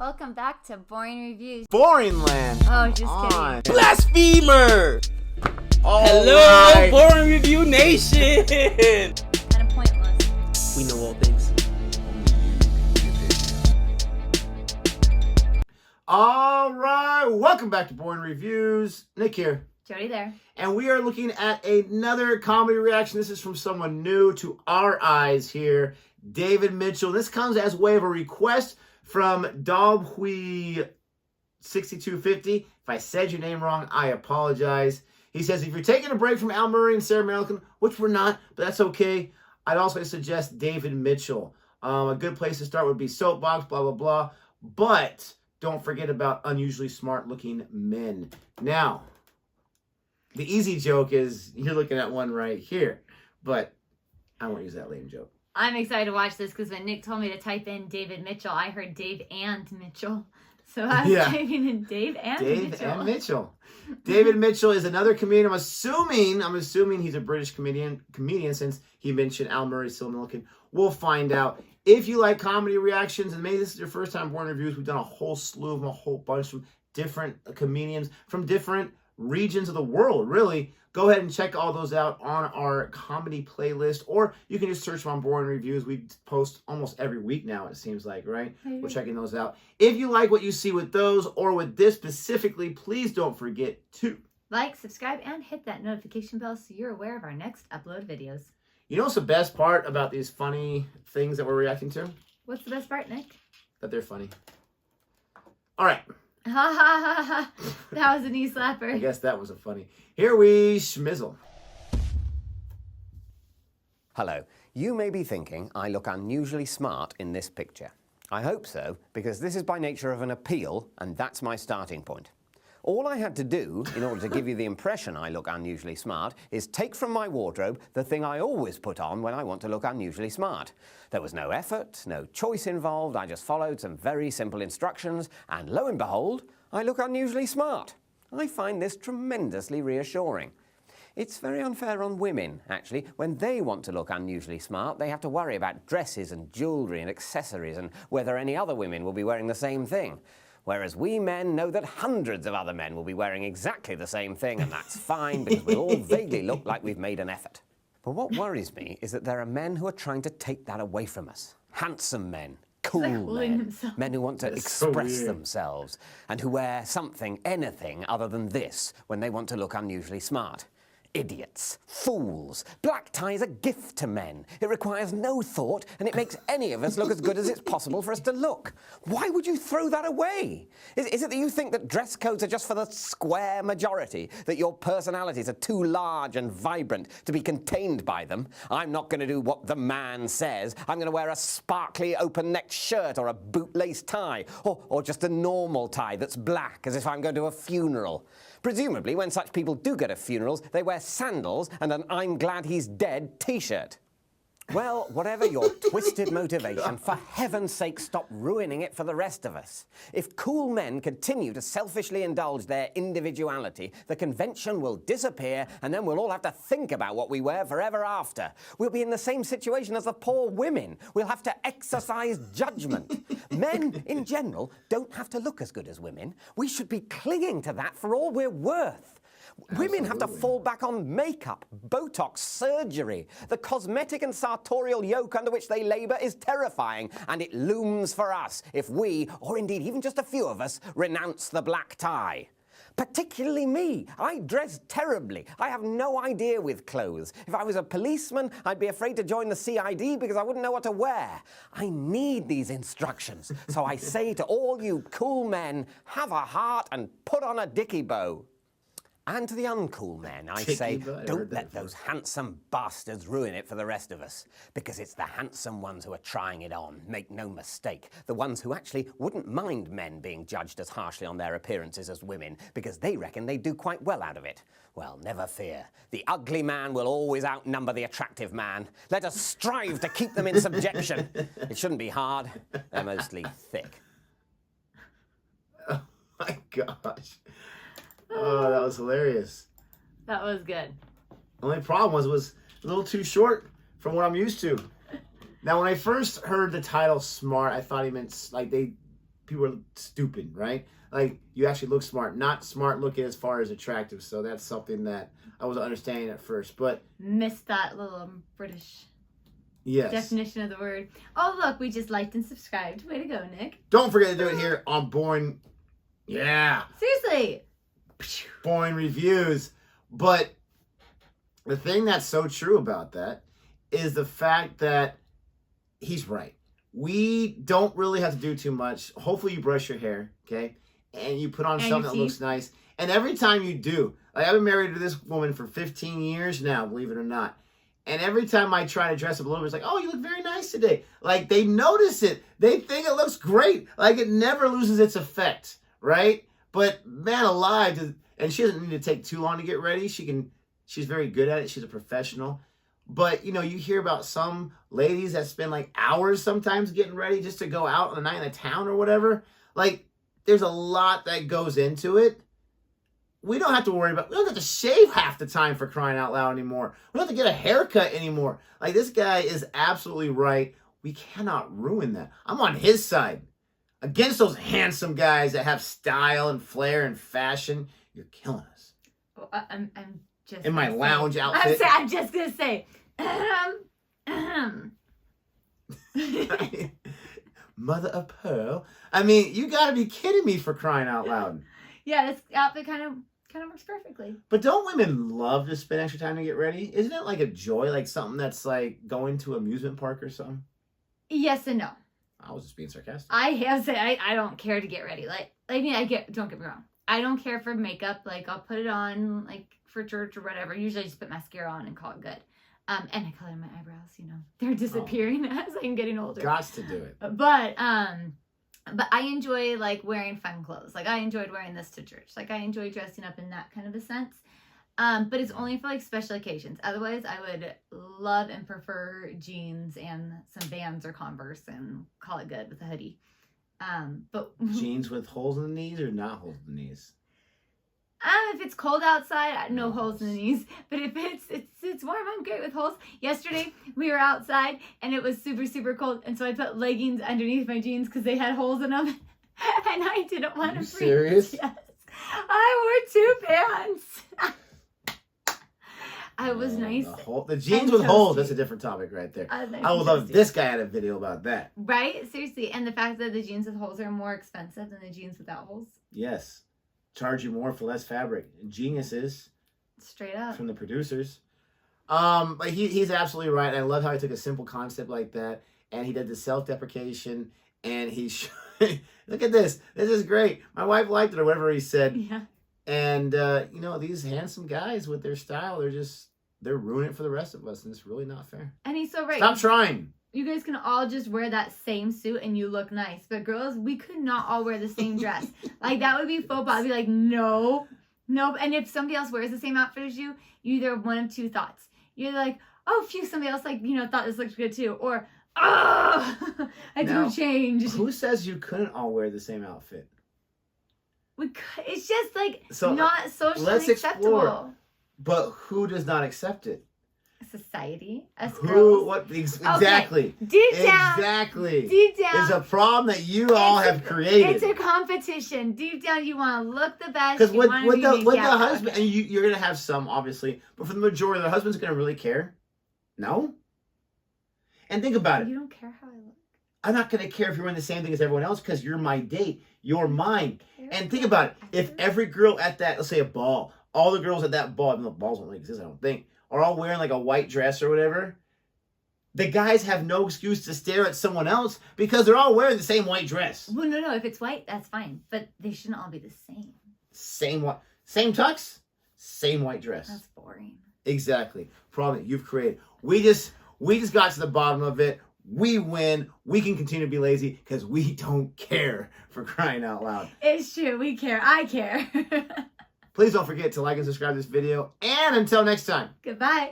Welcome back to Boring Reviews. Boring land. Oh, just kidding. Blasphemer! Hello, right. Boring Review Nation! Kind of pointless. We know all things. All right, welcome back to Boring Reviews. Nick here. Jody there. And we are looking at another comedy reaction. This is from someone new to our eyes here, David Mitchell. This comes as way of a request from Dobhui6250. If I said your name wrong, I apologize. He says, if you're taking a break from Al Murray and Sarah Millican, which we're not, but that's okay, I'd also suggest David Mitchell. A good place to start would be SoapBox, blah, blah, blah. But don't forget about unusually smart-looking men. Now, the easy joke is you're looking at one right here, but I won't use that lame joke. I'm excited to watch this because when Nick told me to type in David Mitchell, I heard Dave and Mitchell. So I was typing in Dave and Mitchell. David Mitchell is another comedian. I'm assuming he's a British comedian since he mentioned Al Murray, Sarah Millican. We'll find out. If you like comedy reactions, and maybe this is your first time Boring Reviews, we've done a whole slew of them, a whole bunch from different comedians from different regions of the world, really. Go ahead and check all those out on our comedy playlist, or you can just search on Boring Reviews. We post almost every week now, it seems like, right? We're checking those out. If you like what you see with those or with this specifically, please don't forget to like, subscribe, and hit that notification bell so you're aware of our next upload videos. You know what's the best part about these funny things that we're reacting to? What's the best part, Nick? That they're funny. All right. Ha ha ha ha. That was a knee slapper. I guess that was a funny. Here we schmizzle. Hello. You may be thinking I look unusually smart in this picture. I hope so, because this is by nature of an appeal, and that's my starting point. All I had to do, in order to give you the impression I look unusually smart, is take from my wardrobe the thing I always put on when I want to look unusually smart. There was no effort, no choice involved. I just followed some very simple instructions, and lo and behold, I look unusually smart. I find this tremendously reassuring. It's very unfair on women, actually. When they want to look unusually smart, they have to worry about dresses and jewellery and accessories and whether any other women will be wearing the same thing. Whereas we men know that hundreds of other men will be wearing exactly the same thing, and that's fine because we'll all vaguely look like we've made an effort. But what worries me is that there are men who are trying to take that away from us. Handsome men, cool men, men who want to express themselves and who wear something, anything other than this when they want to look unusually smart. Idiots, fools. Black tie is a gift to men. It requires no thought, and it makes any of us look as good as it's possible for us to look. Why would you throw that away? Is it that you think that dress codes are just for the square majority, that your personalities are too large and vibrant to be contained by them? I'm not going to do what the man says. I'm going to wear a sparkly open-necked shirt or a bootlace tie, or just a normal tie that's black, as if I'm going to a funeral. Presumably, when such people do go to funerals, they wear sandals and an I'm glad he's dead t-shirt. Well, whatever your twisted motivation, for heaven's sake, stop ruining it for the rest of us. If cool men continue to selfishly indulge their individuality, the convention will disappear, and then we'll all have to think about what we wear forever after. We'll be in the same situation as the poor women. We'll have to exercise judgment. Men, in general, don't have to look as good as women. We should be clinging to that for all we're worth. Women have to fall back on makeup, Botox, surgery. The cosmetic and sartorial yoke under which they labour is terrifying, and it looms for us if we, or indeed even just a few of us, renounce the black tie. Particularly me. I dress terribly. I have no idea with clothes. If I was a policeman, I'd be afraid to join the CID because I wouldn't know what to wear. I need these instructions. So I say to all you cool men, have a heart and put on a dicky bow. And to the uncool men, I say, don't let those handsome bastards ruin it for the rest of us. Because it's the handsome ones who are trying it on, make no mistake. The ones who actually wouldn't mind men being judged as harshly on their appearances as women, because they reckon they do quite well out of it. Well, never fear. The ugly man will always outnumber the attractive man. Let us strive to keep them in subjection. It shouldn't be hard. They're mostly thick. Oh, my gosh. Oh, that was hilarious. That was good. The only problem was a little too short from what I'm used to. Now, when I first heard the title Smart, I thought he meant, like, people are stupid, right? Like, you actually look smart, not smart looking as far as attractive. So that's something that I wasn't understanding at first. But missed that little British definition of the word. Oh, look, we just liked and subscribed. Way to go, Nick. Don't forget to do it here on Boring. Yeah. Seriously. Boring Reviews. But the thing that's so true about that is the fact that he's right. We don't really have to do too much. Hopefully you brush your hair, okay? And you put on something that looks nice. And every time you do, like, I've been married to this woman for 15 years now, believe it or not. And every time I try to dress up a little bit, it's like, oh, you look very nice today. Like, they notice it. They think it looks great. Like, it never loses its effect, right? But man alive, and she doesn't need to take too long to get ready. She's very good at it. She's a professional. But, you know, you hear about some ladies that spend like hours sometimes getting ready just to go out on a night in a town or whatever. Like, there's a lot that goes into it. We don't have to worry about, we don't have to shave half the time, for crying out loud, anymore. We don't have to get a haircut anymore. Like, this guy is absolutely right. We cannot ruin that. I'm on his side. Against those handsome guys that have style and flair and fashion. You're killing us. Oh, I'm just in my lounge outfit. I'm just gonna say. Mother of pearl. I mean, you gotta be kidding me, for crying out loud. Yeah, this outfit kind of works perfectly. But don't women love to spend extra time to get ready? Isn't it like a joy, like something that's like going to an amusement park or something? Yes and no. I was just being sarcastic. I have said I don't care to get ready. Don't get me wrong. I don't care for makeup. Like, I'll put it on like for church or whatever. Usually I just put mascara on and call it good. And I color my eyebrows, you know. They're disappearing as I'm getting older. Gots to do it. But I enjoy like wearing fun clothes. Like, I enjoyed wearing this to church. Like, I enjoy dressing up in that kind of a sense. But it's only for like special occasions. Otherwise, I would love and prefer jeans and some Vans or Converse and call it good with a hoodie. But jeans with holes in the knees or not holes in the knees? If it's cold outside, no holes in the knees. But if it's warm, I'm great with holes. Yesterday we were outside and it was super, super cold, and so I put leggings underneath my jeans because they had holes in them, and I didn't want to freeze. Serious? Yes, I wore 2 pants. I was nice. The jeans with holes, that's a different topic right there. I would love if this guy had a video about that. Right? Seriously. And the fact that the jeans with holes are more expensive than the jeans without holes. Yes. Charge you more for less fabric. Geniuses. Straight up. From the producers. But he's absolutely right. I love how he took a simple concept like that and he did the self-deprecation, and look at this. This is great. My wife liked it, or whatever he said. Yeah. And, you know, these handsome guys with their style, they're ruining it for the rest of us, and it's really not fair. And he's so right. Stop trying. You guys can all just wear that same suit and you look nice. But girls, we could not all wear the same dress. Like, that would be faux pas. I'd be like, no. And if somebody else wears the same outfit as you, you either have one of 2 thoughts. You're like, oh, phew, somebody else thought this looked good too. Or, oh, I do change. Who says you couldn't all wear the same outfit? It's just like not socially acceptable. Explore. But who does not accept it? Society. Us girls. What? Exactly. Okay. Deep down. Exactly. Deep down. There's a problem that you all have created. It's a competition. Deep down, you want to look the best. Because with the husband, and you're going to have some, obviously, but for the majority, the husband's going to really care. No? And think about it. You don't care how I look. I'm not going to care if you're wearing the same thing as everyone else, because you're my date. You're mine. And think about it. If every girl at that, let's say a ball, all the girls at that ball, even though balls don't really exist, I don't think, are all wearing like a white dress or whatever, the guys have no excuse to stare at someone else because they're all wearing the same white dress. Well, no. If it's white, that's fine. But they shouldn't all be the same. Same tux, same white dress. That's boring. Exactly. Problem that you've created. We just got to the bottom of it. We win. We can continue to be lazy because we don't care, for crying out loud. It's true. We care. I care. Please don't forget to like and subscribe to this video. And until next time. Goodbye.